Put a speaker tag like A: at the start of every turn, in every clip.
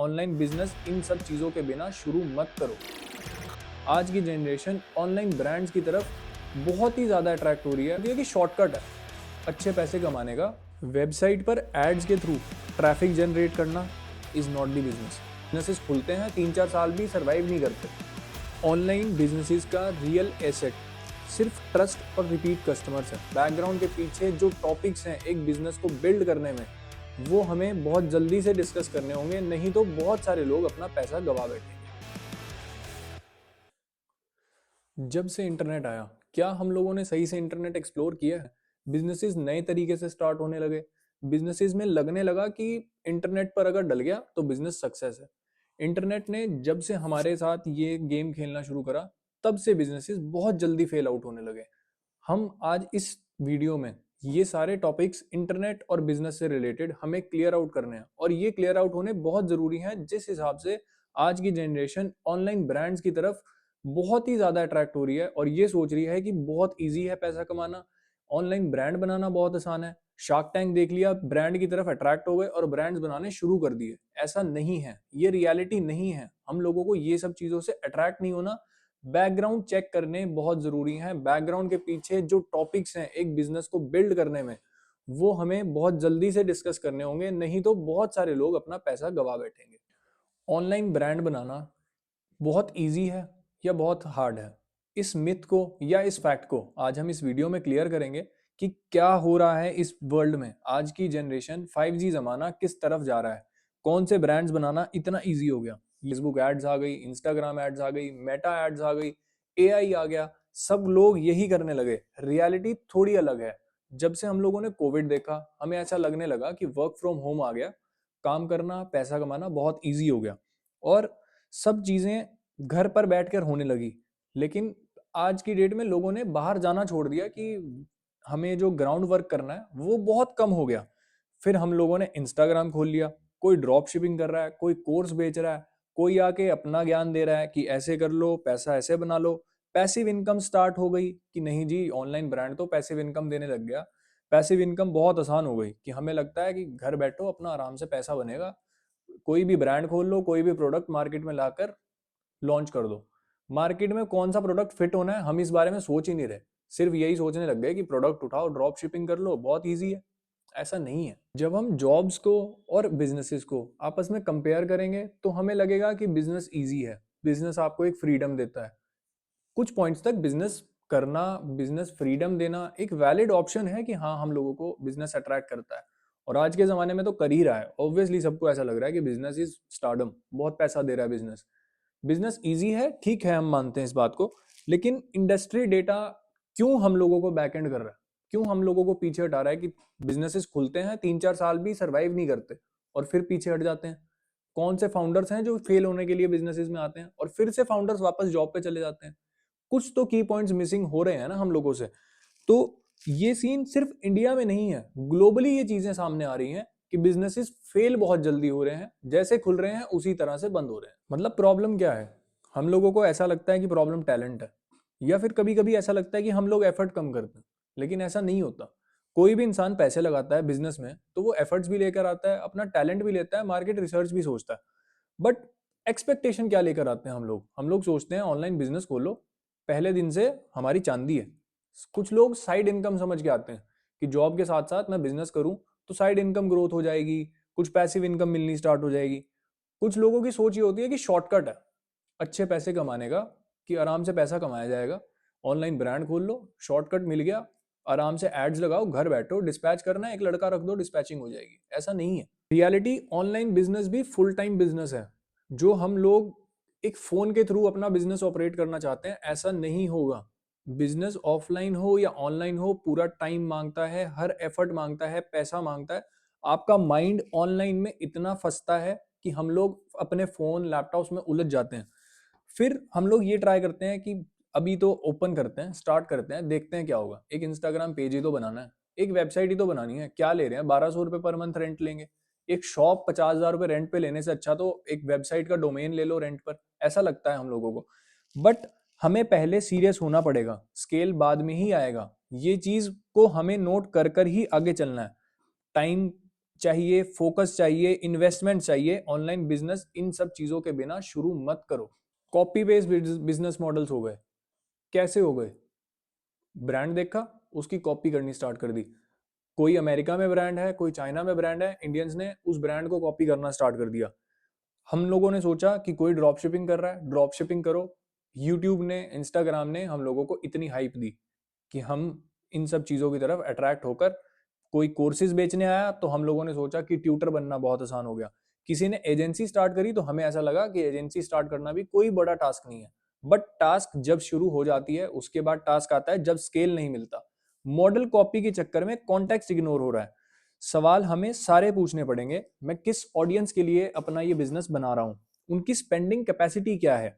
A: Online business in सब चीज़ों के बिना शुरू मत करो। आज की जनरेशन ऑनलाइन ब्रांड्स की तरफ बहुत ही ज़्यादा अट्रैक्ट हो रही है। ये कि शॉर्टकट है अच्छे पैसे कमाने का। वेबसाइट पर एड्स के थ्रू ट्रैफिक जनरेट करना is not the business. Businesses खुलते हैं 3-4 साल भी सर्वाइव नहीं करते। ऑनलाइन बिजनेसेस का रियल एसेट सिर्फ ट्रस्ट और रिपीट कस्टमर्स है। बैकग्राउंड के पीछे जो टॉपिक्स हैं एक बिजनेस को बिल्ड करने में, वो हमें बहुत जल्दी से डिस्कस करने होंगे, नहीं तो बहुत सारे लोग अपना पैसा गवा बैठेंगे। जब से इंटरनेट आया, क्या हम लोगों ने सही से इंटरनेट एक्सप्लोर किया है? बिजनेसेस नए तरीके से स्टार्ट होने लगे। बिजनेसेस में लगने लगा कि इंटरनेट पर अगर डल गया तो बिजनेस सक्सेस है। इंटरनेट ने जब से हमारे साथ ये गेम खेलना शुरू करा, तब से बिजनेसेस बहुत जल्दी फेल आउट होने लगे। हम आज इस वीडियो में ये सारे टॉपिक्स इंटरनेट और बिजनेस से रिलेटेड हमें क्लियर आउट करने हैं, और ये क्लियर आउट होने बहुत जरूरी हैं जिस हिसाब से आज की जनरेशन ऑनलाइन ब्रांड्स की तरफ बहुत ही ज्यादा अट्रैक्ट हो रही है और ये सोच रही है कि बहुत इजी है पैसा कमाना, ऑनलाइन ब्रांड बनाना बहुत आसान है। शार्क टैंक देख लिया, ब्रांड की तरफ अट्रैक्ट हो गए और ब्रांड्स बनाने शुरू कर दिए। ऐसा नहीं है, ये रियलिटी नहीं है। हम लोगों को ये सब चीजों से अट्रैक्ट नहीं होना, बैकग्राउंड चेक करने बहुत जरूरी हैं। बैकग्राउंड के पीछे जो टॉपिक्स हैं एक बिजनेस को बिल्ड करने में, वो हमें बहुत जल्दी से डिस्कस करने होंगे, नहीं तो बहुत सारे लोग अपना पैसा गवा बैठेंगे। ऑनलाइन ब्रांड बनाना बहुत इजी है या बहुत हार्ड है? इस मिथ को या इस फैक्ट को आज हम इस वीडियो में क्लियर करेंगे कि क्या हो रहा है इस वर्ल्ड में। आज की जनरेशन 5G जमाना किस तरफ जा रहा है, कौन से ब्रांड्स बनाना इतना इजी हो गया। फेसबुक एड्स आ गई, इंस्टाग्राम एड्स आ गई, मेटा एड्स आ गई, एआई आ गया, सब लोग यही करने लगे। रियलिटी थोड़ी अलग है। जब से हम लोगों ने कोविड देखा, हमें ऐसा लगने लगा कि वर्क फ्रॉम होम आ गया, काम करना पैसा कमाना बहुत ईजी हो गया और सब चीजें घर पर बैठकर होने लगी। लेकिन आज की डेट में लोगों ने बाहर जाना छोड़ दिया कि हमें जो ग्राउंड वर्क करना है वो बहुत कम हो गया। फिर हम लोगों ने इंस्टाग्राम खोल लिया, कोई ड्रॉप शिपिंग कर रहा है, कोई कोर्स बेच रहा है, कोई आके अपना ज्ञान दे रहा है कि ऐसे कर लो, पैसा ऐसे बना लो। पैसिव इनकम स्टार्ट हो गई कि नहीं जी, ऑनलाइन ब्रांड तो पैसिव इनकम देने लग गया। पैसिव इनकम बहुत आसान हो गई कि हमें लगता है कि घर बैठो अपना आराम से पैसा बनेगा। कोई भी ब्रांड खोल लो, कोई भी प्रोडक्ट मार्केट में लाकर लॉन्च कर दो। मार्केट में कौन सा प्रोडक्ट फिट होना है हम इस बारे में सोच ही नहीं रहे, सिर्फ यही सोचने लग गए कि प्रोडक्ट उठाओ, ड्रॉप शिपिंग कर लो, बहुत ईजी है। ऐसा नहीं है। जब हम जॉब्स को और बिजनेसेस को आपस में कंपेयर करेंगे तो हमें लगेगा कि बिजनेस ईजी है। बिजनेस आपको एक फ्रीडम देता है। कुछ पॉइंट्स तक बिजनेस करना, बिजनेस फ्रीडम देना एक वैलिड ऑप्शन है कि हाँ, हम लोगों को बिजनेस अट्रैक्ट करता है और आज के जमाने में तो कर ही रहा है। ऑब्वियसली सबको ऐसा लग रहा है कि बिजनेस इज स्टारडम, बहुत पैसा दे रहा है बिजनेस। बिजनेस इजी है, ठीक है, हम मानते हैं इस बात को, लेकिन इंडस्ट्री डेटा क्यों हम लोगों को बैकएंड कर रहा है, क्यों हम लोगों को पीछे हटा रहा है कि बिजनेसेस खुलते हैं 3-4 साल भी सरवाइव नहीं करते और फिर पीछे हट जाते हैं। कौन से फाउंडर्स हैं जो फेल होने के लिए बिजनेसेस में आते हैं और फिर से फाउंडर्स वापस जॉब पे चले जाते हैं? कुछ तो की पॉइंट्स मिसिंग हो रहे हैं ना हम लोगों से। तो ये सीन सिर्फ इंडिया में नहीं है, ग्लोबली ये चीजें सामने आ रही हैं कि बिजनेसेस फेल बहुत जल्दी हो रहे हैं, जैसे खुल रहे हैं उसी तरह से बंद हो रहे हैं। मतलब प्रॉब्लम क्या है? हम लोगों को ऐसा लगता है कि प्रॉब्लम टैलेंट है, या फिर कभी कभी ऐसा लगता है कि हम लोग एफर्ट कम करते हैं, लेकिन ऐसा नहीं होता। कोई भी इंसान पैसे लगाता है बिजनेस में तो वो एफर्ट्स भी लेकर आता है, अपना टैलेंट भी लेता है, मार्केट रिसर्च भी सोचता है। बट एक्सपेक्टेशन क्या लेकर आते हैं हम लोग सोचते हैं ऑनलाइन बिजनेस खोलो, पहले दिन से हमारी चांदी है। कुछ लोग साइड इनकम समझ के आते हैं कि जॉब के साथ साथ मैं बिजनेस करूं तो साइड इनकम ग्रोथ हो जाएगी, कुछ पैसिव इनकम मिलनी स्टार्ट हो जाएगी। कुछ लोगों की सोच ये होती है कि शॉर्टकट है अच्छे पैसे कमाने का, कि आराम से पैसा कमाया जाएगा, ऑनलाइन ब्रांड खोल लो, शॉर्टकट मिल गया, आराम से एड्स लगाओ, घर बैठो, डिस्पैच करना है, एक लड़का रख दो, डिस्पैचिंग हो जाएगी। ऐसा नहीं है। रियलिटी, ऑनलाइन बिजनेस भी फुल टाइम बिजनेस है। जो हम लोग एक फोन के थ्रू अपना बिजनेस ऑपरेट करना चाहते हैं, ऐसा नहीं होगा। बिजनेस ऑफलाइन हो या ऑनलाइन हो, पूरा टाइम मांगता है, हर एफर्ट मांगता है, पैसा मांगता है। आपका माइंड ऑनलाइन में इतना फंसता है कि हम लोग अपने फोन लैपटॉप्स में उलझ जाते हैं। फिर हम लोग ये ट्राई करते हैं कि अभी तो ओपन करते हैं, स्टार्ट करते हैं, देखते हैं क्या होगा। एक इंस्टाग्राम पेज ही तो बनाना है, एक वेबसाइट ही तो बनानी है, क्या ले रहे हैं, 1200 रुपए पर मंथ रेंट लेंगे। एक शॉप 50,000 रुपए रेंट पे लेने से अच्छा तो एक वेबसाइट का डोमेन ले लो रेंट पर, ऐसा लगता है हम लोगों को। बट हमें पहले सीरियस होना पड़ेगा, स्केल बाद में ही आएगा। ये चीज को हमें नोट कर कर ही आगे चलना है। टाइम चाहिए, फोकस चाहिए, इन्वेस्टमेंट चाहिए। ऑनलाइन बिजनेस इन सब चीजों के बिना शुरू मत करो। कॉपी बेस्ड बिजनेस मॉडल्स हो गए। कैसे हो गए? ब्रांड देखा, उसकी कॉपी करनी स्टार्ट कर दी। कोई अमेरिका में ब्रांड है, कोई चाइना में ब्रांड है, इंडियंस ने उस ब्रांड को कॉपी करना स्टार्ट कर दिया। हम लोगों ने सोचा कि कोई ड्रॉप शिपिंग कर रहा है, ड्रॉप शिपिंग करो। यूट्यूब ने, इंस्टाग्राम ने हम लोगों को इतनी हाइप दी कि हम इन सब चीज़ों की तरफ अट्रैक्ट होकर कोई कोर्सेज बेचने आया तो हम लोगों ने सोचा कि ट्यूटर बनना बहुत आसान हो गया। किसी ने एजेंसी स्टार्ट करी तो हमें ऐसा लगा कि एजेंसी स्टार्ट करना भी कोई बड़ा टास्क नहीं है। बट टास्क जब शुरू हो जाती है उसके बाद टास्क आता है जब स्केल नहीं मिलता। मॉडल कॉपी के चक्कर में कॉन्टेक्स्ट इग्नोर हो रहा है। सवाल हमें सारे पूछने पड़ेंगे, मैं किस ऑडियंस के लिए अपना ये बिजनेस बना रहा हूँ, उनकी स्पेंडिंग कैपेसिटी क्या है,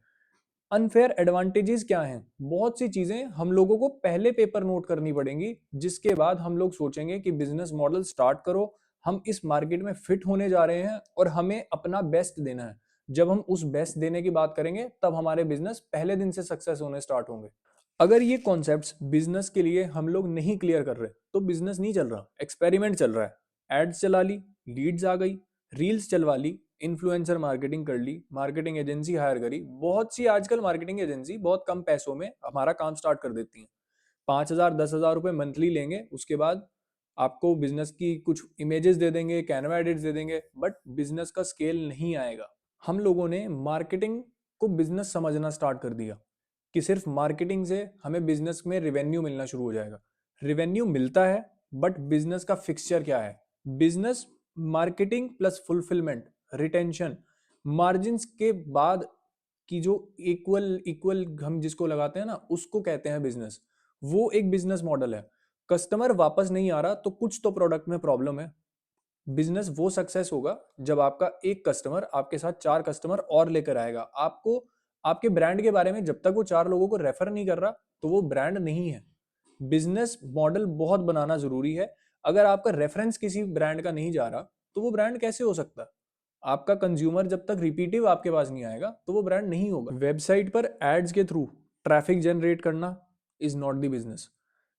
A: अनफेयर एडवांटेजेस क्या हैं। बहुत सी चीजें हम लोगों को पहले पेपर नोट करनी पड़ेंगी, जिसके बाद हम लोग सोचेंगे कि बिजनेस मॉडल स्टार्ट करो। हम इस मार्केट में फिट होने जा रहे हैं और हमें अपना बेस्ट देना है। जब हम उस बेस्ट देने की बात करेंगे तब हमारे बिजनेस पहले दिन से सक्सेस होने स्टार्ट होंगे। अगर ये कॉन्सेप्ट्स बिजनेस के लिए हम लोग नहीं क्लियर कर रहे तो बिजनेस नहीं चल रहा, एक्सपेरिमेंट चल रहा है। एड्स चला ली, लीड्स आ गई, रील्स चलवा ली, इन्फ्लुएंसर मार्केटिंग कर ली, मार्केटिंग एजेंसी हायर करी। बहुत सी आजकल मार्केटिंग एजेंसी बहुत कम पैसों में हमारा काम स्टार्ट कर देती हैं। 5,000 10,000 रुपए मंथली लेंगे, उसके बाद आपको बिजनेस की कुछ इमेजेस दे देंगे, कैनवा एडिट्स दे देंगे, बट बिजनेस का स्केल नहीं आएगा। हम लोगों ने मार्केटिंग को बिजनेस समझना स्टार्ट कर दिया कि सिर्फ मार्केटिंग से हमें बिजनेस में रिवेन्यू मिलना शुरू हो जाएगा। रिवेन्यू मिलता है, बट बिजनेस का फिक्सचर क्या है? Business marketing plus fulfilment, retention, margin के बाद की जो इक्वल इक्वल हम जिसको लगाते हैं ना, उसको कहते हैं बिजनेस। वो एक बिजनेस मॉडल है। कस्टमर वापस नहीं आ रहा तो कुछ तो प्रोडक्ट में प्रॉब्लम है। बिजनेस वो सक्सेस होगा जब आपका एक कस्टमर आपके साथ 4 कस्टमर और लेकर आएगा। आपको आपके ब्रांड के बारे में जब तक वो 4 लोगों को रेफर नहीं कर रहा तो वो ब्रांड नहीं है। बिजनेस मॉडल बहुत बनाना जरूरी है। अगर आपका रेफरेंस किसी ब्रांड का नहीं जा रहा तो वो ब्रांड कैसे हो सकता है? आपका कंज्यूमर जब तक रिपीटिव आपके पास नहीं आएगा तो वो ब्रांड नहीं होगा। वेबसाइट पर एड्स के थ्रू ट्रैफिक जनरेट करना इज नॉट द बिजनेस।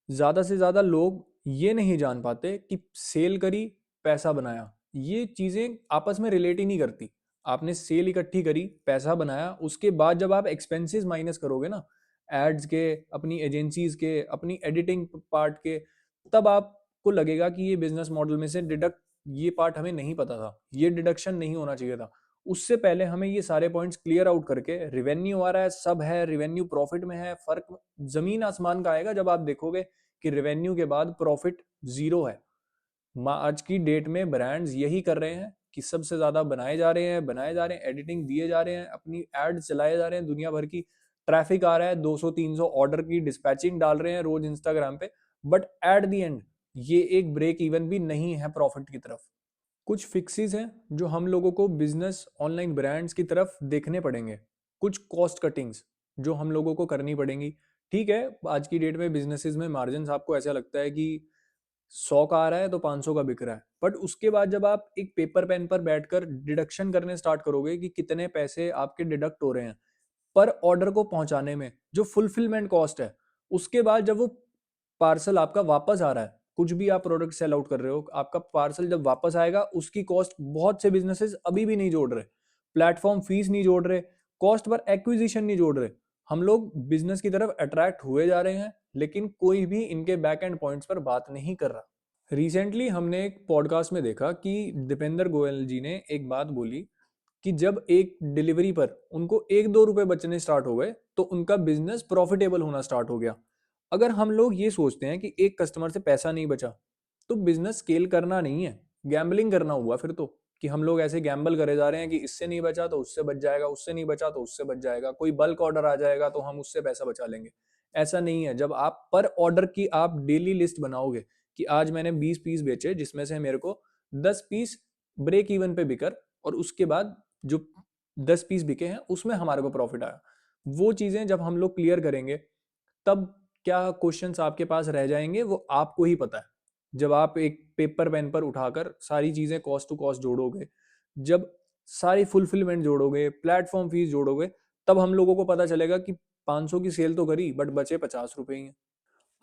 A: ज्यादा से ज्यादा लोग ये नहीं जान पाते कि सेल करी, पैसा बनाया, ये चीजें आपस में रिलेट ही नहीं करती। आपने सेल इकट्ठी करी, पैसा बनाया, उसके बाद जब आप एक्सपेंसेस माइनस करोगे ना, एड्स के, अपनी एजेंसीज के, अपनी एडिटिंग पार्ट के, तब आपको लगेगा कि ये बिजनेस मॉडल में से डिडक्ट, ये पार्ट हमें नहीं पता था, ये डिडक्शन नहीं होना चाहिए था। उससे पहले हमें ये सारे पॉइंट्स क्लियर आउट करके, रिवेन्यू आ रहा है, सब है, रिवेन्यू प्रॉफिट में है, फर्क जमीन आसमान का आएगा जब आप देखोगे कि रिवेन्यू के बाद प्रॉफिट जीरो है। आज की डेट में ब्रांड्स यही कर रहे हैं कि सबसे ज्यादा बनाए जा रहे हैं, एडिटिंग दिए जा रहे हैं, अपनी एड चलाए जा रहे हैं, दुनिया भर की ट्रैफिक आ रहा है, 200-300 ऑर्डर की डिस्पैचिंग डाल रहे हैं रोज इंस्टाग्राम पे। बट एट द एंड ये एक ब्रेक इवन भी नहीं है प्रॉफिट की तरफ। कुछ फिक्सेस हैं जो हम लोगों को बिजनेस ऑनलाइन ब्रांड्स की तरफ देखने पड़ेंगे। कुछ कॉस्ट कटिंग्स जो हम लोगों को करनी पड़ेंगी। ठीक है, आज की डेट में बिजनेसेस में मार्जिन आपको ऐसा लगता है कि 100 का आ रहा है तो 500 का बिक रहा है, बट उसके बाद जब आप एक पेपर पेन पर बैठकर डिडक्शन करने स्टार्ट करोगे कि कितने पैसे आपके डिडक्ट हो रहे हैं पर ऑर्डर को पहुंचाने में, जो फुलफिलमेंट कॉस्ट है, उसके बाद जब वो पार्सल आपका वापस आ रहा है, कुछ भी आप प्रोडक्ट सेल आउट कर रहे हो, आपका पार्सल जब वापस आएगा उसकी कॉस्ट बहुत से बिजनेसेस अभी भी नहीं जोड़ रहे। प्लेटफॉर्म फीस नहीं जोड़ रहे, कॉस्ट पर एक्विजिशन नहीं जोड़ रहे। हम लोग बिजनेस की तरफ अट्रैक्ट हुए जा रहे हैं, लेकिन कोई भी इनके बैक एंड पॉइंट्स पर बात नहीं कर रहा। रिसेंटली हमने एक पॉडकास्ट में देखा कि दीपेंद्र गोयल जी ने एक बात बोली कि जब एक डिलीवरी पर उनको 1-2 रुपए बचने स्टार्ट हो गए तो उनका बिजनेस प्रॉफिटेबल होना स्टार्ट हो गया। अगर हम लोग ये सोचते हैं कि एक कस्टमर से पैसा नहीं बचा तो बिजनेस स्केल करना नहीं है, गैम्बलिंग करना हुआ फिर तो। कि हम लोग ऐसे गैम्बल करे जा रहे हैं कि इससे नहीं बचा तो उससे बच जाएगा, उससे नहीं बचा तो उससे बच जाएगा, कोई बल्क ऑर्डर आ जाएगा तो हम उससे पैसा बचा लेंगे। ऐसा नहीं है। जब आप पर ऑर्डर की आप डेली लिस्ट बनाओगे कि आज मैंने 20 पीस बेचे जिसमें से मेरे को 10 पीस ब्रेक इवन पे बिकर, और उसके बाद जो 10 पीस बिके हैं उसमें हमारे को प्रॉफिट आया, वो चीजें जब हम लोग क्लियर करेंगे तब क्या क्वेश्चंस आपके पास रह जाएंगे वो आपको ही पता है। जब आप एक पेपर पेन पर उठाकर सारी चीजें कॉस्ट टू कॉस्ट जोड़ोगे, जब सारी फुलफिलमेंट जोड़ोगे, प्लेटफॉर्म फीस जोड़ोगे, तब हम लोगों को पता चलेगा कि 500 की सेल तो करी बट बचे 50 रुपए ही हैं।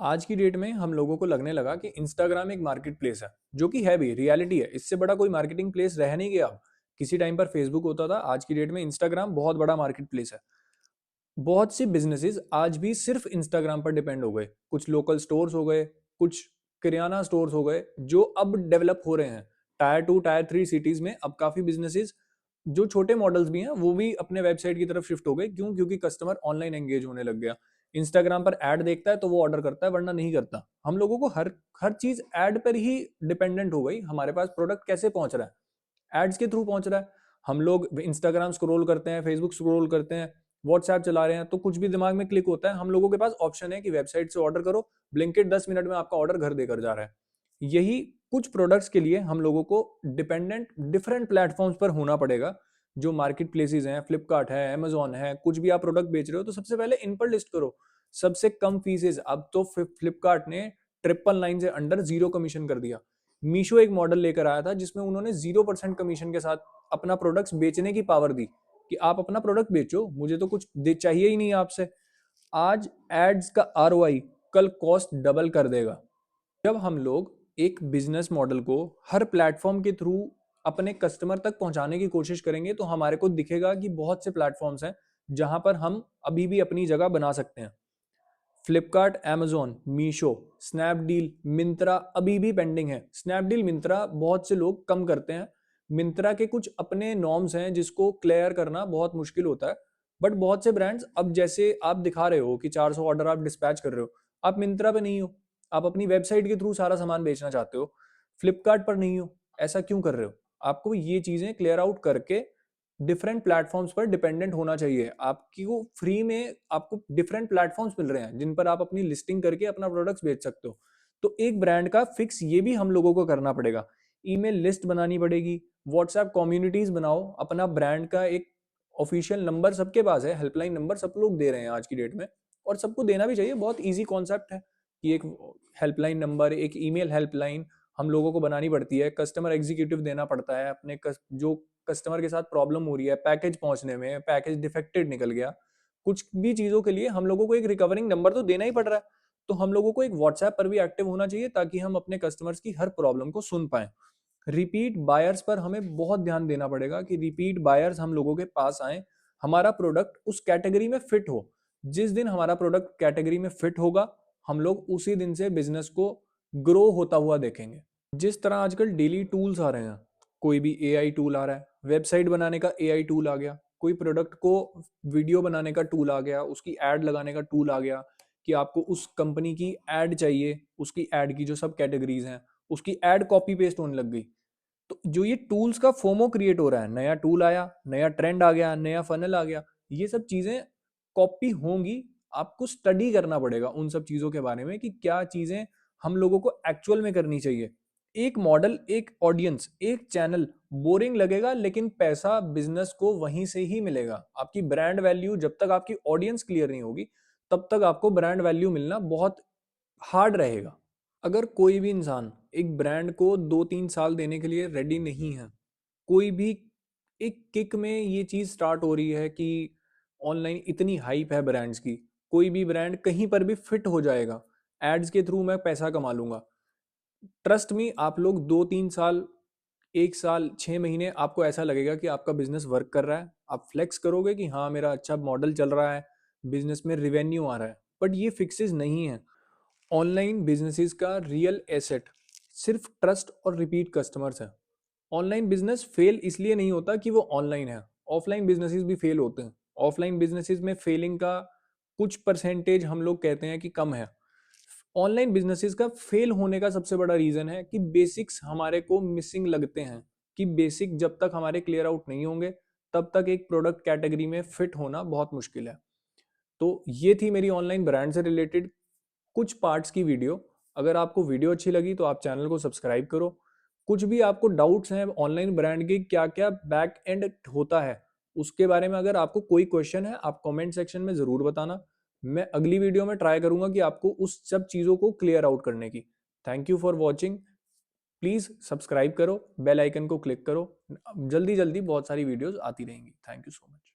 A: आज की डेट में हम लोगों को लगने लगा कि इंस्टाग्राम एक मार्केट प्लेस है, जो कि है भी, रियलिटी है। इससे बड़ा कोई मार्केटिंग प्लेस रह नहीं गया अब। किसी टाइम पर फेसबुक होता था, आज की डेट में इंस्टाग्राम बहुत बड़ा मार्केट प्लेस है। बहुत सी बिजनेसेस आज भी सिर्फ इंस्टाग्राम पर डिपेंड हो गए। कुछ लोकल स्टोर्स हो गए, कुछ किराना स्टोर्स हो गए, जो अब डेवलप हो रहे हैं। टायर 2 टायर 3 सिटीज में अब काफी बिजनेसेस, जो छोटे मॉडल्स भी हैं, वो भी अपने वेबसाइट की तरफ शिफ्ट हो गए। क्यों? क्योंकि कस्टमर ऑनलाइन एंगेज होने लग गया। इंस्टाग्राम पर ऐड देखता है तो वो ऑर्डर करता है, वरना नहीं करता। हम लोगों को हर हर चीज ऐड पर ही डिपेंडेंट हो गई। हमारे पास प्रोडक्ट कैसे पहुंच रहा है? एड्स के थ्रू पहुंच रहा है। हम लोग इंस्टाग्राम स्क्रॉल करते हैं, फेसबुक स्क्रॉल करते हैं, व्हाट्सएप चला रहे हैं, तो कुछ भी दिमाग में क्लिक होता है, हम लोगों के पास ऑप्शन है कि वेबसाइट से ऑर्डर करो, ब्लिंकिट 10 मिनट में आपका ऑर्डर घर देकर जा रहा है। यही कुछ प्रोडक्ट्स के लिए हम लोगों को डिपेंडेंट डिफरेंट प्लेटफॉर्म्स पर होना पड़ेगा। जो मार्केट प्लेसेस हैं, फ्लिपकार्ट है, अमेजोन है, कुछ भी आप प्रोडक्ट बेच रहे हो तो सबसे पहले इन पर लिस्ट करो। सबसे कम फीसेज अब तो फ्लिपकार्ट ने 999 से अंडर जीरो कमीशन कर दिया। मीशो एक मॉडल लेकर आया था जिसमें उन्होंने 0% कमीशन के साथ अपना प्रोडक्ट्स बेचने की पावर दी, कि आप अपना प्रोडक्ट बेचो, मुझे तो कुछ दे चाहिए ही नहीं आपसे। आज एड्स का आरओआई कल कॉस्ट डबल कर देगा। जब हम लोग एक बिजनेस मॉडल को हर प्लेटफॉर्म के थ्रू अपने कस्टमर तक पहुंचाने की कोशिश करेंगे, तो हमारे को दिखेगा कि बहुत से प्लेटफॉर्म्स हैं जहां पर हम अभी भी अपनी जगह बना सकते हैं। फ्लिपकार्ट, amazon, मीशो, स्नैपडील, मिंत्रा अभी भी पेंडिंग है। स्नैपडील, मिंत्रा बहुत से लोग कम करते हैं। मिंत्रा के कुछ अपने नॉर्म्स हैं जिसको क्लियर करना बहुत मुश्किल होता है। बट बहुत से ब्रांड्स, अब जैसे आप दिखा रहे हो कि 400 ऑर्डर आप डिस्पैच कर रहे हो, आप मिंत्रा पे नहीं हो, आप अपनी वेबसाइट के थ्रू सारा सामान बेचना चाहते हो, फ्लिपकार्ट पर नहीं हो। ऐसा क्यों कर रहे हो? आपको ये चीजें क्लियर आउट करके डिफरेंट प्लेटफॉर्म्स पर डिपेंडेंट होना चाहिए। आपको फ्री में आपको डिफरेंट प्लेटफॉर्म्स मिल रहे हैं जिन पर आप अपनी लिस्टिंग करके अपना प्रोडक्ट्स बेच सकते हो। तो एक ब्रांड का फिक्स ये भी हम लोगों को करना पड़ेगा। ईमेल लिस्ट बनानी पड़ेगी, व्हाट्सएप कम्युनिटीज बनाओ, अपना ब्रांड का एक ऑफिशियल नंबर सबके पास है, हेल्पलाइन नंबर सब लोग दे रहे हैं आज की डेट में, और सबको देना भी चाहिए। बहुत ईजी कॉन्सेप्ट है कि एक हेल्पलाइन नंबर, एक ईमेल हेल्पलाइन हम लोगों को बनानी पड़ती है। कस्टमर एग्जीक्यूटिव देना पड़ता है अपने जो कस्टमर के साथ प्रॉब्लम हो रही है, पैकेज पहुंचने में, पैकेज डिफेक्टेड निकल गया, कुछ भी चीजों के लिए हम लोगों को एक रिकवरिंग नंबर तो देना ही पड़ रहा है। तो हम लोगों को एक व्हाट्सएप पर भी एक्टिव होना चाहिए ताकि हम अपने कस्टमर्स की हर प्रॉब्लम को सुन पाए। रिपीट बायर्स पर हमें बहुत ध्यान देना पड़ेगा कि रिपीट बायर्स हम लोगों के पास आए, हमारा प्रोडक्ट उस कैटेगरी में फिट हो। जिस दिन हमारा प्रोडक्ट कैटेगरी में फिट होगा, हम लोग उसी दिन से बिजनेस को ग्रो होता हुआ देखेंगे। जिस तरह आजकल डेली टूल्स आ रहे हैं, कोई भी एआई टूल आ रहा है, वेबसाइट बनाने का एआई टूल आ गया, कोई प्रोडक्ट को वीडियो बनाने का टूल आ गया, उसकी एड लगाने का टूल आ गया, कि आपको उस कंपनी की एड चाहिए, उसकी एड की जो सब कैटेगरीज हैं, उसकी एड कॉपी पेस्ट होने लग गई। तो जो ये टूल्स का फोमो क्रिएट हो रहा है, नया टूल आया, नया ट्रेंड आ गया, नया फनल आ गया, ये सब चीजें कॉपी होंगी। आपको स्टडी करना पड़ेगा उन सब चीजों के बारे में कि क्या चीजें हम लोगों को एक्चुअल में करनी चाहिए। एक मॉडल, एक ऑडियंस, एक चैनल बोरिंग लगेगा, लेकिन पैसा बिजनेस को वहीं से ही मिलेगा। आपकी ब्रांड वैल्यू, जब तक आपकी ऑडियंस क्लियर नहीं होगी, तब तक आपको ब्रांड वैल्यू मिलना बहुत हार्ड रहेगा। अगर कोई भी इंसान एक ब्रांड को 2-3 साल देने के लिए रेडी नहीं है, कोई भी एक किक में ये चीज स्टार्ट हो रही है कि ऑनलाइन इतनी हाइप है ब्रांड्स की, कोई भी ब्रांड कहीं पर भी फिट हो जाएगा, एड्स के थ्रू मैं पैसा कमा लूंगा, ट्रस्ट मी, आप लोग 2-3 साल, 1 साल, 6 महीने आपको ऐसा लगेगा कि आपका बिजनेस वर्क कर रहा है, आप फ्लेक्स करोगे कि हाँ मेरा अच्छा मॉडल चल रहा है, बिजनेस में रिवेन्यू आ रहा है। बट ये फिक्सेस नहीं है। ऑनलाइन बिजनेसेस का रियल एसेट सिर्फ ट्रस्ट और रिपीट कस्टमर्स है। ऑनलाइन बिजनेस फेल इसलिए नहीं होता कि वो ऑनलाइन है, ऑफलाइन बिजनेसेस भी फेल होते हैं। ऑफलाइन बिजनेसेस में फेलिंग का कुछ परसेंटेज हम लोग कहते हैं कि कम है। ऑनलाइन बिजनेसेस का फेल होने का सबसे बड़ा रीजन है कि बेसिक्स हमारे को मिसिंग लगते हैं, कि बेसिक जब तक हमारे क्लियर आउट नहीं होंगे, तब तक एक प्रोडक्ट कैटेगरी में फिट होना बहुत मुश्किल है। तो ये थी मेरी ऑनलाइन ब्रांड से रिलेटेड कुछ पार्ट्स की वीडियो। अगर आपको वीडियो अच्छी लगी तो आप चैनल को सब्सक्राइब करो। कुछ भी आपको डाउट्स हैं ऑनलाइन ब्रांड के, क्या क्या बैक एंड होता है, उसके बारे में अगर आपको कोई क्वेश्चन है, आप कमेंट सेक्शन में ज़रूर बताना। मैं अगली वीडियो में ट्राई करूंगा कि आपको उस सब चीज़ों को क्लियर आउट करने की। Thank you for watching. Please subscribe करो, बेल आइकन को क्लिक करो। जल्दी जल्दी बहुत सारी वीडियोस आती रहेंगी। Thank you so much.